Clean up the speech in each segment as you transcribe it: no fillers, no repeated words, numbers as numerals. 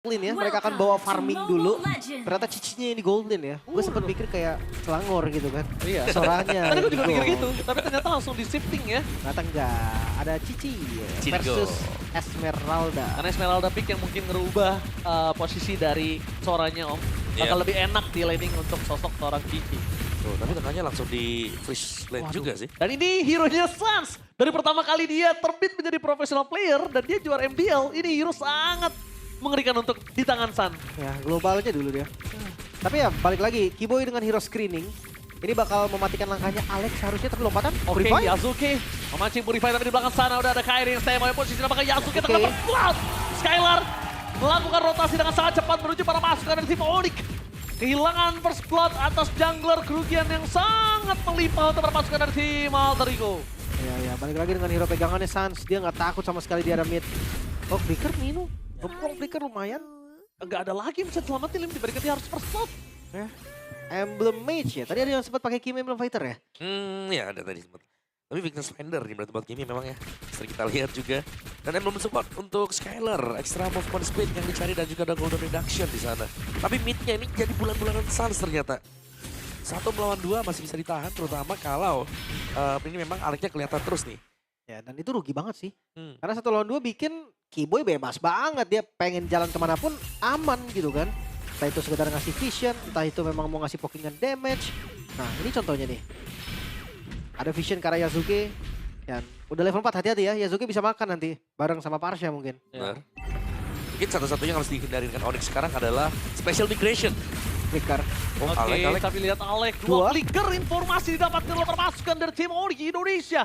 lane ya. Mereka akan bawa farming dulu. Ternyata cicinya yang di gold lane ya. Gue sempat pikir kayak Selangor gitu kan. Iya. Soranya. Tadi gue juga di mikir gold. gitu, tapi ternyata langsung di shifting ya. Ternyata enggak. Ada Cici Cici versus gold. Esmeralda. Karena Esmeralda pick yang mungkin ngerubah posisi dari Soranya Om. Bakal Iya. lebih enak di laning untuk sosok seorang Cici. Tuh, tapi tengahnya langsung di freeze lane juga sih. Dan ini hero-nya Sans. Dari pertama kali dia terbit menjadi professional player dan dia juara MDL. Ini hero sangat mengerikan untuk di tangan San. Ya globalnya dulu dia. Tapi ya balik lagi. Kiboy dengan hero screenning. Ini bakal mematikan langkahnya Alex harusnya tapi lompatan. Oke, Purify. Yasuke memancing Purify tapi di belakang sana udah ada Kairi yang stay by posisi apakah Yasuke Oke. terdapat cloud. Skylar melakukan rotasi dengan sangat cepat menuju para pasukan dari tim Onyx. Kehilangan first blood atas jungler, kerugian yang sangat melimpah untuk para pasukan dari tim Alter Ego. Ya balik lagi dengan hero pegangannya Sans. Dia nggak takut sama sekali di area mid. Oh Flicker Nino. Flicker lumayan. Enggak ada lagi yang bisa selamatin Lim dibandingkan dia harus first blood. Ya. Emblem Mage ya. Tadi ada yang sempat pakai Kim Emblem Fighter ya. Ya ada tadi sempat. Tapi Weakness Finder nih berarti buat game memang ya. Sering kita lihat juga. Dan Emblem support untuk Skylar. Extra movement speed yang dicari dan juga ada golden reduction di sana. Tapi midnya ini jadi bulan-bulanan Suns ternyata. 1 melawan 2 masih bisa ditahan terutama kalau ini memang Aleknya kelihatan terus nih. Ya dan itu rugi banget sih. Hmm. Karena 1 lawan 2 bikin Kiboy bebas banget. Dia pengen jalan kemanapun aman gitu kan. Entah itu sekedar ngasih vision, entah itu memang mau ngasih pokingan damage. Nah ini contohnya nih. Ada vision karena Yasuke. Dan udah level 4 hati-hati ya. Yasuke bisa makan nanti bareng sama Parsha mungkin. Benar. Mungkin satu-satunya yang harus dihindari dengan Onyx sekarang adalah special migration. Flicker. Oh, Oke, Alek. tapi lihat Alek. Dua. Dua flicker informasi didapatkan oleh para pasukan dari tim Onyx Indonesia.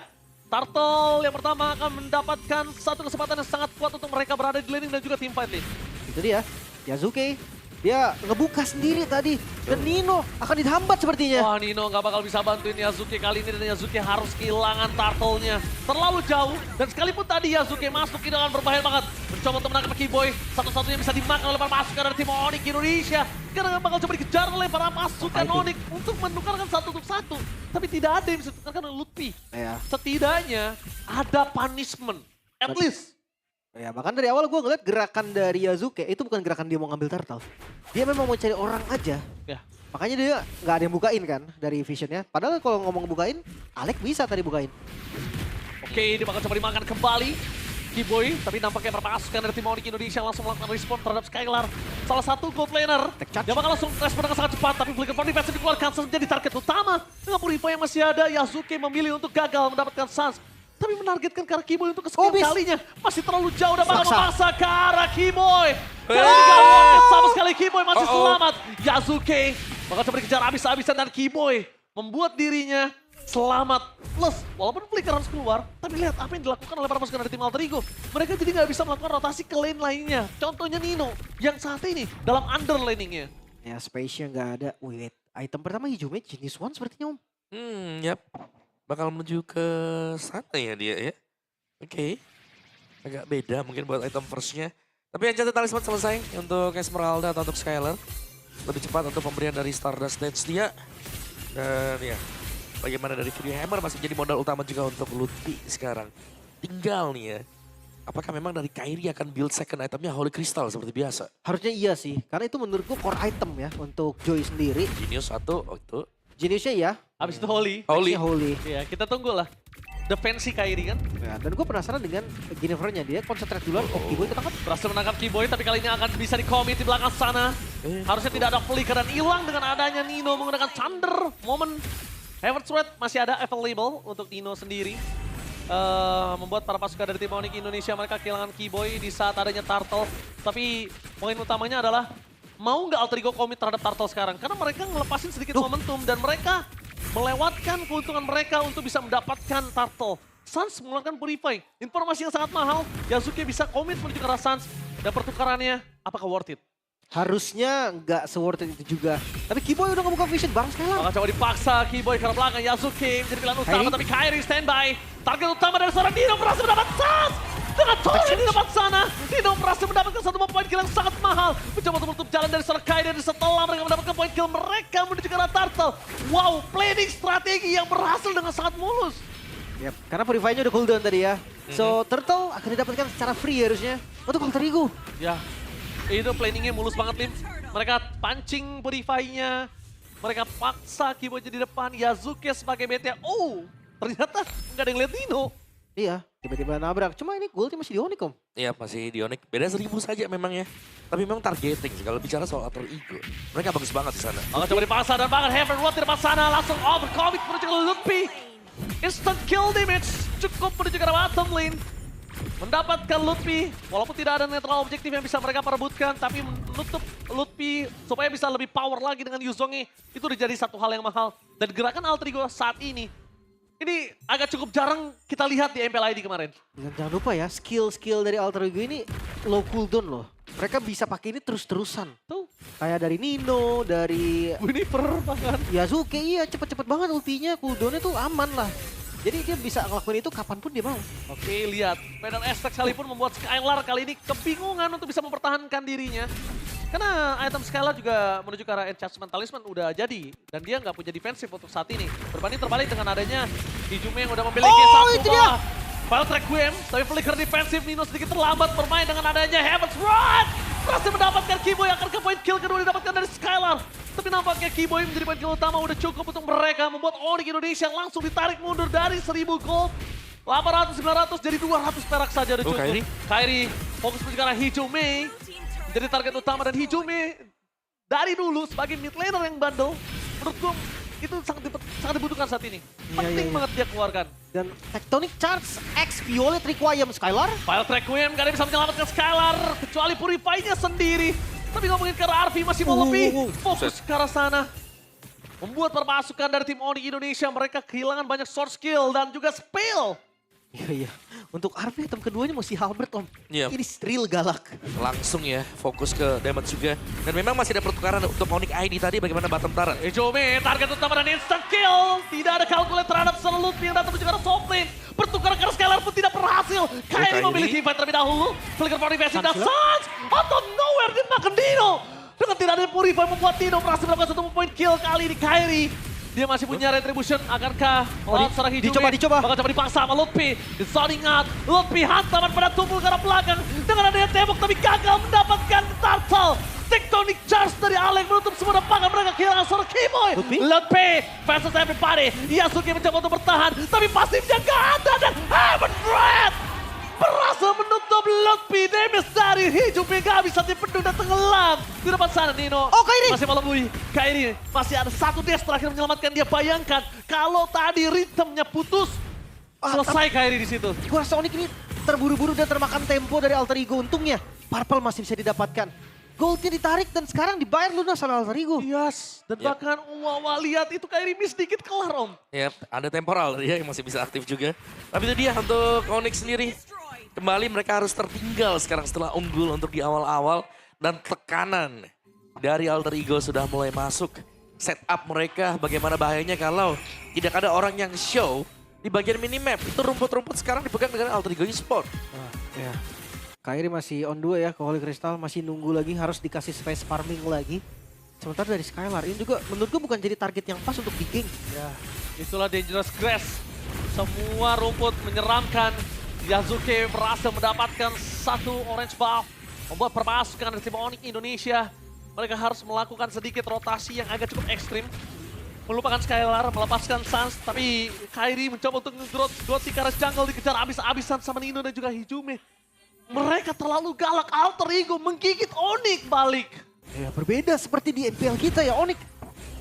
Turtle yang pertama akan mendapatkan satu kesempatan yang sangat kuat untuk mereka berada di laning dan juga team fight lane. Itu dia. Yasuke. Dia ngebuka sendiri tadi. Dan Nino akan dihambat sepertinya. Wah, Nino nggak bakal bisa bantuin Yasuke kali ini dan Yasuke harus kehilangan turtle-nya. Terlalu jauh dan sekalipun tadi Yasuke masuk ini akan berbahaya banget. Mencoba untuk menangkap Kiboy, satu-satunya bisa dimakan oleh para pasukan dari tim Onyx Indonesia. Karena bakal coba dikejar oleh para pasukan Onyx untuk menukarkan 1-1. Tapi tidak ada yang bisa ditukarkan oleh Lutfi. Ya. Setidaknya ada punishment, at least. Ya bahkan dari awal gue ngeliat gerakan dari Yasuke itu bukan gerakan dia mau ngambil turtle. Dia memang mau cari orang aja. Ya. Makanya dia nggak ada yang bukain kan dari visionnya. Padahal kalau ngomong bukain, Alek bisa tadi bukain. Oke, dia bakal coba dimakan kembali. Kiboy, tapi nampaknya para pasukan dari tim Onyx Indonesia langsung melakukan respon terhadap Skylar. Salah satu gold laner. Dia bakal langsung respon dengan sangat cepat, tapi Flicker for Defense dikeluarkan menjadi target utama. Dengan Purify yang masih ada, Yasuke memilih untuk gagal mendapatkan Sans. Tapi menargetkan ke arah Kiboy untuk kesekian Bis. kalinya. Masih terlalu jauh dan bakal Maksa. memaksa ke arah Kiboy. Karena tidak worth sama sekali Kiboy masih selamat. Yasuke bakal coba dikejar habis-habisan dan Kiboy membuat dirinya selamat. Plus, walaupun Flicker harus keluar, tapi lihat apa yang dilakukan oleh para pasukan dari tim Alter Ego. Mereka jadi nggak bisa melakukan rotasi ke lane lainnya. Contohnya Nino, yang saat ini dalam underlaningnya. Ya space-nya nggak ada. Wait, item pertama hijau mage jenis one sepertinya om. Yap. Bakal menuju ke sana ya dia ya. Oke. Agak beda mungkin buat item first-nya. Tapi yang cantik talisman selesai untuk Esmeralda atau untuk Skylar. Lebih cepat untuk pemberian dari Stardust Dance dia. Dan ya, bagaimana dari Fury Hammer masih menjadi modal utama juga untuk Lutfi sekarang. Tinggal nih ya. Apakah memang dari Kairi akan build second itemnya Holy Crystal seperti biasa? Harusnya iya sih. Karena itu menurutku core item ya untuk Joy sendiri. Genius satu waktu. Geniusnya ya. Habis itu Holy. Holy. Holy. Ya, kita tunggu lah. Defensi Kairi kan. Ya, dan gue penasaran dengan Jennifer-nya. Dia konsentrate duluan. Oh, Kiboy ketangkap. Berhasil menangkap Kiboy, tapi kali ini akan bisa di-commit di belakang sana. Harusnya tidak ada flicker dan hilang dengan adanya Nino menggunakan Thunder Moment. Heaven's Wrath masih ada available untuk Nino sendiri. Membuat para pasukan dari tim Onyx Indonesia mereka kehilangan Kiboy di saat adanya Turtle. Tapi poin utamanya adalah mau nggak Alter Ego commit terhadap Turtle sekarang? Karena mereka ngelepasin sedikit momentum dan mereka melewatkan keuntungan mereka untuk bisa mendapatkan Turtle. Sans mengeluarkan Purify, informasi yang sangat mahal. Yasuke bisa commit menuju ke arah Sans. Dan pertukarannya, apakah worth it? Harusnya nggak se-worth it itu juga. Tapi Kiboy udah ngebuka vision bareng sekarang. Maka coba dipaksa Kiboy ke arah belakang. Yasuke menjadi pilihan utama, Kairi. tapi Kairi standby. Target utama dari seorang Nino berhasil mendapat Sans. Dengan torrent di depan sana, Nino berhasil mendapatkan satu poin kill yang sangat mahal. Mencoba untuk menutup jalan dari seorang Kairi dan setelah mereka mendapatkan poin kill, mereka menuju ke arah Turtle. Wow, planning strategi yang berhasil dengan sangat mulus. Yap, karena Purify-nya udah cooldown tadi ya. So, Turtle akan didapatkan secara free harusnya untuk Alter Ego. Ya, Itu planningnya mulus banget, Lim. Mereka pancing Purify-nya. Mereka paksa Kiboy di depan. Yazuke sebagai BT. Oh, ternyata nggak ada yang lihat Dino. Iya, tiba-tiba nabrak. Cuma ini goldnya masih di Onyx, Om. Iya masih di Onyx. Beda 1000 saja memang ya. Tapi memang targeting sih. Kalau bicara soal alter ego. Mereka bagus banget di sana. Oh, coba dipaksa dan bahkan Heaven Rod di depan sana. Langsung overcommit menuju ke Lutfi. Instant kill damage. Cukup menuju ke bottom lane. Mendapatkan Lutfi, walaupun tidak ada netral objektif yang bisa mereka perebutkan, tapi menutup Lutfi supaya bisa lebih power lagi dengan Yuzongnya, itu udah jadi satu hal yang mahal. Dan gerakan Alter Ego saat ini agak cukup jarang kita lihat di MPL ID kemarin. Dan jangan lupa ya, skill-skill dari Alter Ego ini low cooldown loh. Mereka bisa pakai ini terus-terusan. Tuh, Kayak dari Nino, dari Winnieper bahkan. Yazuke, iya cepet-cepet banget ultinya, cooldownnya tuh aman lah. Jadi dia bisa ngelakuin itu kapanpun dia mau. Oke, lihat. Pedal Aztec sekalipun membuat Skylar kali ini kebingungan untuk bisa mempertahankan dirinya. Karena item Skylar juga menuju ke arah Enchantment Talisman udah jadi. Dan dia nggak punya defensif untuk saat ini. Berbanding terbalik dengan adanya Hijume yang udah memiliki satu itu dia. File Requiem, tapi flicker defensif Nino sedikit terlambat bermain dengan adanya Heaven's Rod. Berhasil mendapatkan Kiboy yang akan ke point kill kedua didapatkan dari Skylar. Tapi nampaknya Kiboy menjadi point kill utama udah cukup untuk mereka membuat Onyx Indonesia langsung ditarik mundur dari 1000 gold. 800, 900 jadi 200 perak saja udah cukup. Kairi fokus menuju ke arah Hijume. Jadi target utama dan Hijume dari dulu sebagai mid laner yang bandel. Menurut gue itu sangat dibutuhkan saat ini. Penting banget dia keluarkan. Dan Tectonic Charge X Violet Requiem Skylar. File Requiem gak ada yang bisa menyelamatkan Skylar. Kecuali Purify-nya sendiri. Tapi ngomongin ke arah Arvi masih mau lebih fokus ke arah sana. Membuat permasukan dari tim Onyx Indonesia. Mereka kehilangan banyak source skill dan juga spell. Iya, iya. Untuk Arvi item keduanya masih Halbert, Om. Iya. Ini real galak. Langsung ya fokus ke damage juga. Dan memang masih ada pertukaran untuk Onyx ID tadi bagaimana bottom turret. Hijume target utama dan instant kill. Tidak ada calculate terhadap Selut yang datang menuju ke arah soft lane. Pertukaran ke arah Skylar pun tidak berhasil. Kairi memiliki fight terlebih dahulu. Flicker for defensive dan Suns. Out of nowhere dimakan Dino. Dengan tidak ada Purify membuat Dino berhasil melakukan satu point kill kali ini Kairi. Dia masih punya retribution, akankah seorang Hijume dicoba. bakal coba dipaksa sama Lutfi. Di zoning out, Lutfi hantaman pada tubuh ke arah belakang. Dengan adanya tembok tapi gagal mendapatkan turtle. Tectonic Charge dari Alek menutup semua depangan mereka kehilangan seorang Kiboy. Lutfi versus everybody. Yasuke mencoba untuk bertahan, tapi pasifnya gak ada dan Heaven Red berhasil menutup Lutfi. Damage dari Hijume gak bisa dipendung dan tenggelam. Di depan sana Nino. Oh, Kairi. Masih melebui. Kairi masih ada satu dash terakhir menyelamatkan dia. Bayangkan kalau tadi ritmenya putus. Selesai Kairi di situ. Gua rasa Onyx ini terburu-buru dan termakan tempo dari Alter Ego. Untungnya Purple masih bisa didapatkan. Goldnya ditarik dan sekarang dibayar lunas oleh Alter Ego. Yes. Dan bahkan wah lihat itu Kairi miss dikit kelar Om. Ya, ada temporal ya yang masih bisa aktif juga. Tapi itu dia untuk Onyx sendiri. Kembali mereka harus tertinggal sekarang setelah unggul untuk di awal-awal. Dan tekanan dari Alter Ego sudah mulai masuk. Setup mereka bagaimana bahayanya kalau tidak ada orang yang show di bagian minimap. Itu rumput-rumput sekarang dipegang dengan Alter Ego Esport. Ya. Kairi masih on 2 ya ke Holy Crystal. Masih nunggu lagi, harus dikasih space farming lagi. Sementara dari Skylar ini juga menurut gue bukan jadi target yang pas untuk di gank. Ya, itulah Dangerous Grass. Semua rumput menyeramkan. Yazuke berhasil mendapatkan satu orange buff. Membuat permasukan dari tim Onyx Indonesia. Mereka harus melakukan sedikit rotasi yang agak cukup ekstrim. Melupakan Skylar, melepaskan Suns. Tapi Kairi mencoba untuk nge-growth ke arah jungle, dikejar abis-abisan sama Nino dan juga Hijume. Mereka terlalu galak, Alter Ego menggigit Onyx balik. Ya berbeda seperti di MPL kita ya Onyx.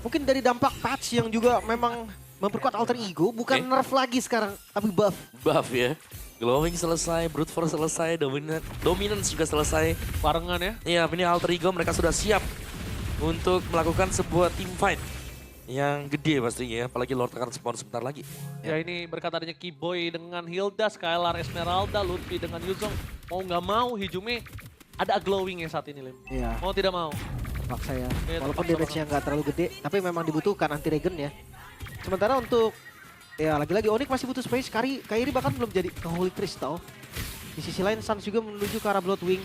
Mungkin dari dampak patch yang juga memang memperkuat Alter Ego. Bukan nerf lagi sekarang, tapi buff. Buff ya. Glowing selesai, Brute Force selesai, Dominance juga selesai. Barengan ya. Iya, ini Alter Ego mereka sudah siap untuk melakukan sebuah team fight yang gede pastinya ya. Apalagi Lord akan spawn sebentar lagi. Ya ini berkat adanya Kiboy dengan Hilda, Skylar, Esmeralda, Lutfi dengan Yuzong. Mau nggak mau Hijume ada glowing ya saat ini Lim. Iya. Mau tidak mau. Terpaksa ya. Iya, Walaupun terpaksa damage-nya nggak terlalu gede, tapi memang dibutuhkan anti regen ya. Sementara untuk ya lagi-lagi Onyx masih butuh space. Kairi bahkan belum jadi ke Holy Crystal. Di sisi lain Suns juga menuju ke arah Bloodwing.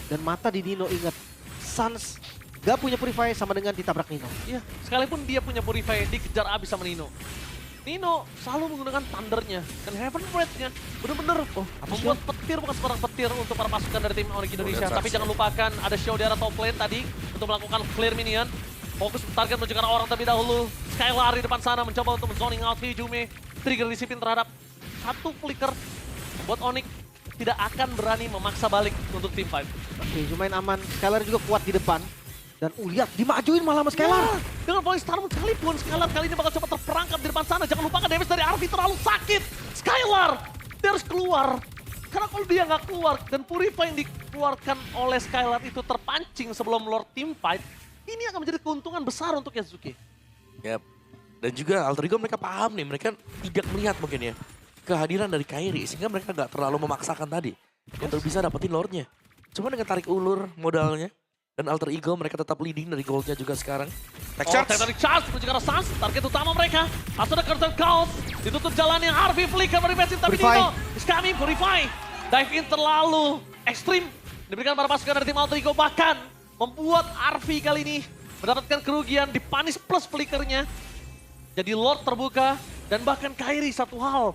Dan mata di Nino, ingat. Suns gak punya Purify sama dengan ditabrak Nino. Iya, sekalipun dia punya Purify, dikejar abis sama Nino. Nino selalu menggunakan Thundernya dan Heaven Breath-nya bener-bener membuat petir bukan sembarang petir untuk para pasukan dari tim Onyx Indonesia. Tapi jangan lupakan ada show di arah top lane tadi untuk melakukan clear minion. Fokus target menuju ke arah orang terlebih dahulu. Skylar di depan sana mencoba untuk zoning out Hijume. Trigger disiplin terhadap satu flicker membuat Onyx tidak akan berani memaksa balik untuk tim fight. Oke, lumayan aman. Skylar juga kuat di depan. Dan lihat, dimajuin malah sama Skylar. Dengan poin Storm sekalipun, Skylar kali ini bakal coba terperangkap di depan sana. Jangan lupakan damage dari Arvi terlalu sakit. Skylar, dia harus keluar. Karena kalau dia nggak keluar, dan Purify yang dikeluarkan oleh Skylar itu terpancing sebelum Lord team fight, ini akan menjadi keuntungan besar untuk Yasuke. Yap. Dan juga Alter Ego mereka paham nih, mereka tidak melihat mungkin ya kehadiran dari Kairi, sehingga mereka nggak terlalu memaksakan tadi untuk bisa dapetin Lordnya. Cuma dengan tarik ulur modalnya, dan Alter Ego mereka tetap leading dari goldnya juga sekarang. Tactic charge menuju ke arah Sans, target utama mereka. Langsung ada Curtain Chaos, ditutup jalannya Harvey flicker dari Messi, tapi Purify. Nino is coming, Purify. Dive in terlalu ekstrim, diberikan para pasukan dari tim Alter Ego, bahkan membuat Harvey kali ini mendapatkan kerugian di punish plus flickernya. Jadi Lord terbuka, dan bahkan Kairi satu hal,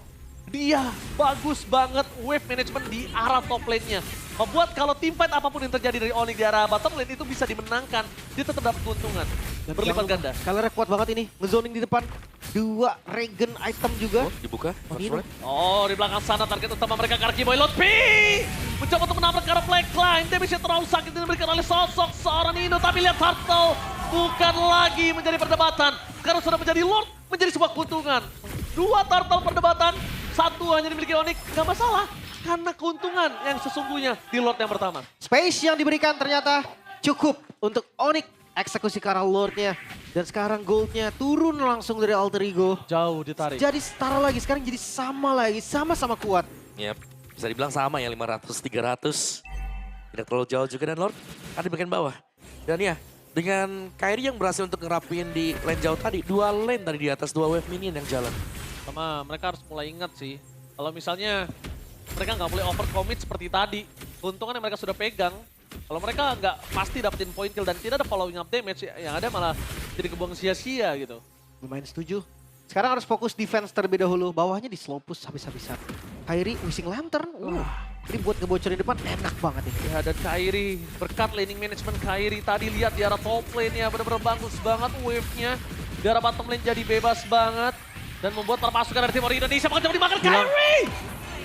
dia bagus banget wave management di arah top lane-nya. Membuat kalau team fight apapun yang terjadi dari Onyx di arah bottom lane itu bisa dimenangkan, dia tetap dapat keuntungan. Berlipat ganda. Skylar kuat banget ini, ngezoning di depan. 2 regen item juga. Oh, dibuka. Nino. Oh, di belakang sana target utama mereka Karki Boy Lotfi. Mencoba untuk menabrak ke arah flatline. Damage-nya terlalu sakit diberikan oleh sosok seorang Nino. Tapi lihat Turtle, bukan lagi menjadi perdebatan. Sekarang sudah menjadi Lord, menjadi sebuah keuntungan. 2 Turtle perdebatan, 1 hanya dimiliki Onyx. Gak masalah, karena keuntungan yang sesungguhnya di Lord yang pertama. Space yang diberikan ternyata cukup untuk Onyx eksekusi ke arah Lordnya. Dan sekarang goldnya turun langsung dari Alter Ego. Jauh ditarik. Jadi setara lagi, sekarang jadi sama lagi, sama-sama kuat. Yap. Bisa dibilang sama ya, 500-300. Tidak terlalu jauh juga, dan Lord ada di bagian bawah. Dan ya, dengan Kairi yang berhasil untuk ngerapin di lane jauh tadi, 2 lane tadi di atas, 2 wave minion yang jalan. Sama mereka harus mulai ingat sih, kalau misalnya mereka nggak boleh overcommit seperti tadi, keuntungan yang mereka sudah pegang, kalau mereka nggak pasti dapetin point kill dan tidak ada following up damage, yang ada malah jadi kebuang sia-sia gitu. Lumayan setuju. Sekarang harus fokus defense terlebih dahulu. Bawahnya di slow push habis-habisan. Kairi Wishing Lantern. Ini buat ngebocorin depan enak banget ini. Ya, dan Kairi, berkat laning management Kairi tadi lihat di arah top lane-nya benar-benar bagus banget wave-nya. Di arah bottom lane jadi bebas banget. Dan membuat para pasukan dari tim Onyx Indonesia bakal coba dimakan Kairi!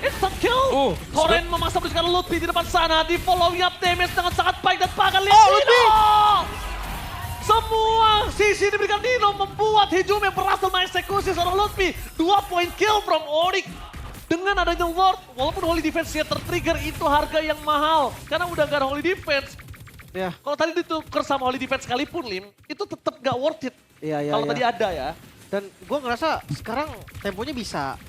It's a kill! Koren memaksa menuju Lutfi di depan sana, di following up damage dengan sangat baik dan bahkan lihat Nino! Semua sisi diberikan Nino membuat Hijume berhasil mengeksekusi seorang Lutfi. 2 point kill from Onyx. Dengan adanya Lord, walaupun Holy Defense-nya tertrigger, itu harga yang mahal. Karena udah gak ada Holy Defense. Ya. Kalau tadi ditukar sama Holy Defense sekalipun, Lim, itu tetap gak worth it. Iya, Kalau tadi ada ya. Dan gue ngerasa sekarang temponya bisa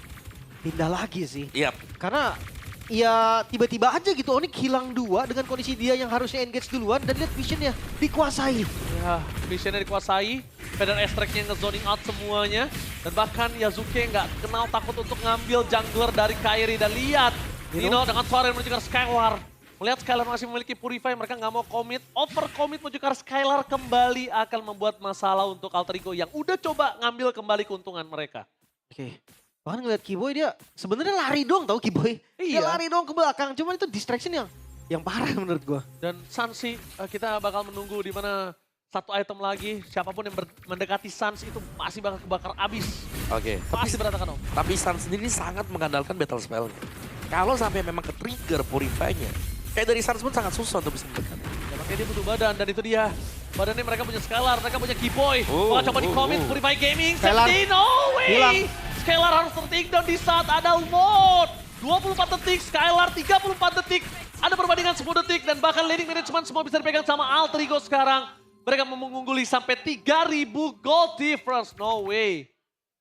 pindah lagi sih. Yap. Karena ya tiba-tiba aja gitu Onyx hilang 2 dengan kondisi dia yang harusnya engage duluan. Dan lihat visionnya dikuasai. Ya, visionnya dikuasai. Feather Extract-nya nge-zoning out semuanya. Dan bahkan Yasuke nggak kenal takut untuk ngambil jungler dari Kairi. Dan lihat, Nino dengan suara yang menuju ke Skylar. Melihat Skylar masih memiliki Purify, mereka nggak mau commit. Over commit menuju ke Skylar kembali akan membuat masalah untuk Alter Ego yang udah coba ngambil kembali keuntungan mereka. Oke. Bahkan ngeliat Kiboy dia sebenarnya lari dong tau Kiboy. Dia Iya. lari dong ke belakang, cuman itu distraction yang parah menurut gue. Dan Sansi, kita bakal menunggu di mana satu item lagi. Siapapun yang mendekati Sans itu pasti bakal kebakar abis. Oke. Pasti berantakan om. Tapi Sun sendiri sangat mengandalkan battle spell-nya. Kalau sampai memang ke-trigger Purify-nya, kayak dari Suns pun sangat susah untuk bisa mendekat. Ya, makanya dia butuh badan dan itu dia. Badannya mereka punya Skylar, mereka punya Keyboy. Bakal coba di-commit Purify Gaming. Skylar. 17, no way! Hilang. Skylar harus ter-take down di saat ada Lord. 24 detik, Skylar 34 detik. Ada perbandingan 10 detik dan bahkan leading management semua bisa dipegang sama Alter Ego sekarang. Mereka mengungguli sampai 3.000 gold difference, no way.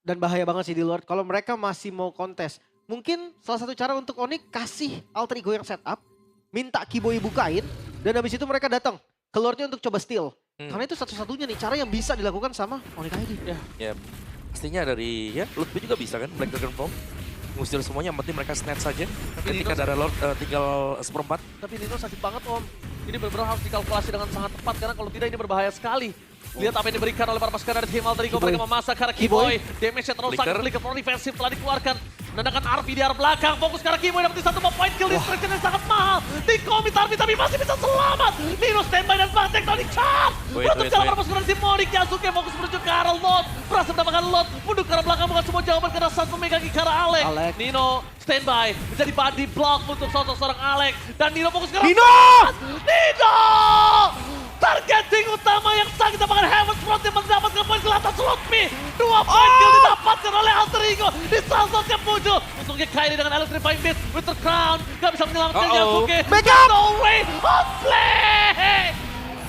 Dan bahaya banget sih di Lord kalau mereka masih mau kontes. Mungkin salah satu cara untuk Onyx kasih Alter Ego yang setup, minta Kiboy bukain, dan habis itu mereka datang ke Lordnya untuk coba steal. Karena itu satu-satunya nih cara yang bisa dilakukan sama Onyx ID. Ya, pastinya dari ya Lutfi juga bisa kan Black Dragon Bomb. Ngusir semuanya, yang penting mereka snatch saja. Ketika Nino- ada Lord tinggal seperempat. Tapi Nino sakit banget om. Ini benar-benar harus dikalkulasi dengan sangat tepat karena kalau tidak ini berbahaya sekali. Lihat apa yang diberikan oleh para pasukan dari tim Alter Ego. Keyboy. Mereka memasak ke arah Keyboy. Keyboy. Damage-nya terlalu sangat. Flicker. Flicker pro defensif telah dikeluarkan. Menandakan RP di arah belakang. Fokus ke arah Keyboy. Dapetin satu point kill. Distraction yang sangat mahal. Di komit RP tapi masih bisa selamat. Nino standby dan bang Tectonic Charge. Wait, Menutup wait, jalan wait. para pasukan dari tim Monik. Yasuke fokus menuju ke arah Lot. Berhasil mendapatkan Lot. Mundur ke arah belakang. Bukan semua jawaban karena saat memegangi ke arah Alex. Alex. Nino standby. Menjadi body block untuk seorang Alex. Dan Nino fokus ke arah Nino! Nino! Targeting utama yang sangat didapatkan Heaven's Front yang mendapatkan poin ke atas Lutfi. 2 poin kill didapatkan oleh Alter Ego di salah satu yang muncul. Untungnya Kairi dengan Electrifying Beast, Winter Crown, gak bisa menyelamatkan Yasuke. Backup! No way, outplay!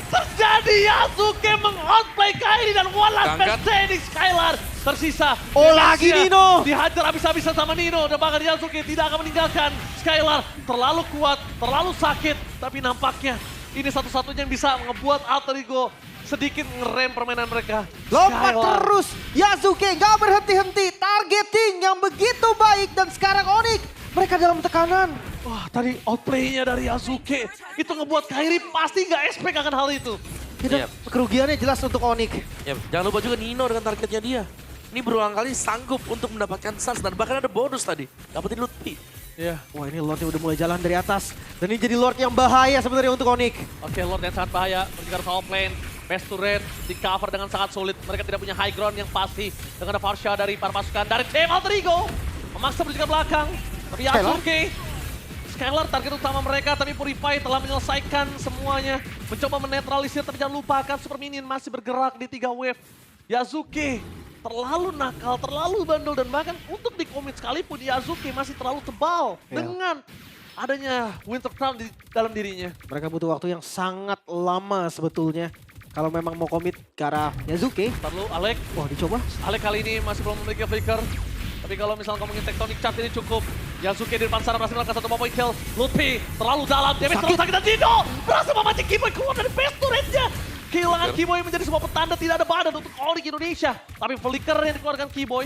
Terjadi Yasuke meng-outplay Kairi dan one last Angkat. man standing Skylar. Tersisa. Oh, lagi Damage-nya Nino. Dihajar habis-habisan sama Nino dan bahkan Yasuke tidak akan meninggalkan Skylar. Terlalu kuat, terlalu sakit, tapi nampaknya ini satu-satunya yang bisa ngebuat Alter Ego sedikit ngerem permainan mereka. Lompat Skylar. terus, Yasuke nggak berhenti-henti, targeting yang begitu baik dan sekarang Onyx mereka dalam tekanan. Wah, tadi outplay-nya dari Yasuke itu ngebuat Kairi pasti nggak expect akan hal itu. Dan kerugiannya jelas untuk Onyx. Ya, jangan lupa juga Nino dengan targetnya dia. Ini berulang kali sanggup untuk mendapatkan stun dan bahkan ada bonus tadi. Dapetin Lutfi. Iya. Wah ini Lordnya udah mulai jalan dari atas. Dan ini jadi Lord yang bahaya sebenarnya untuk Onyx. Oke, Lord yang sangat bahaya. Berjika top lane. Best to red di cover dengan sangat sulit. Mereka tidak punya high ground yang pasti. Dengan ada Farsha dari para pasukan dari tim Alter Ego. Memaksa berjika belakang. Tapi Yasuke. Skylar target utama mereka. Tapi Purify telah menyelesaikan semuanya. Mencoba menetralisir. Tapi jangan lupakan Super Minion masih bergerak di 3 wave. Yasuke terlalu nakal, terlalu bandel. Dan bahkan untuk di komit sekalipun Yasuke masih terlalu tebal. Ya. Dengan adanya Winter Crown di dalam dirinya. Mereka butuh waktu yang sangat lama sebetulnya. Kalau memang mau komit ke arah Yasuke. Perlu Alek. Wah dicoba. Alek kali ini masih belum memiliki flicker. Tapi kalau misalnya ngomongin Tectonic Charge ini cukup. Yasuke di depan sana berhasil melakukan satu point kill. Lutfi terlalu dalam. Damage terlalu sakit dan Dino berhasil memancing Keyboy keluar dari base turret-nya. Kehilangan Keyboy menjadi sebuah petanda tidak ada badan untuk Onyx Indonesia. Tapi flicker yang dikeluarkan Keyboy.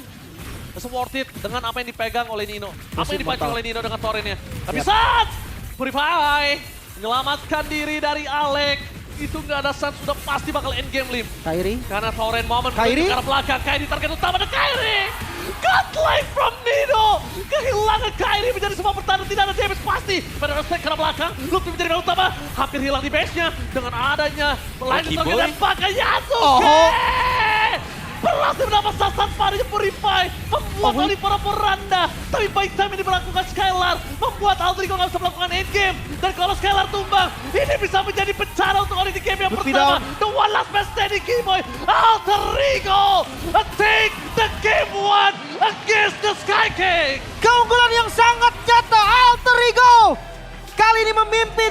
It's worth it dengan apa yang dipegang oleh Nino. Apa yang dipancing oleh Nino dengan Thorinnya. Tapi saat Purify menyelamatkan diri dari Alek. Itu nggak ada sense, sudah pasti bakal endgame Lim. Kairi. Karena Thorin momen Kairi? ke arah belakang. Kairi target utama dan Kairi. Godlike from Nino. Kehilangan Kairi menjadi sebuah pertanda. Tidak ada damage pasti. Pada respect ke arah belakang. Lutfi menjadi yang utama. Hampir hilang di base-nya. Dengan adanya lanjut target dan pakai Yasuke. Berhasil mendapat sasaran parinya Purify. Membuat Ali para poranda. Tapi baik time ini dilakukan Skylar. Membuat Alter Ego nggak bisa melakukan endgame. Dan kalau Skylar tumbang, ini bisa menjadi bencana untuk Onyx di game yang Lutfi pertama. down. The one last man standing Keyboy. Alter Ego take the game 1 against the Sky King. Keunggulan yang sangat nyata Alter Ego. Kali ini memimpin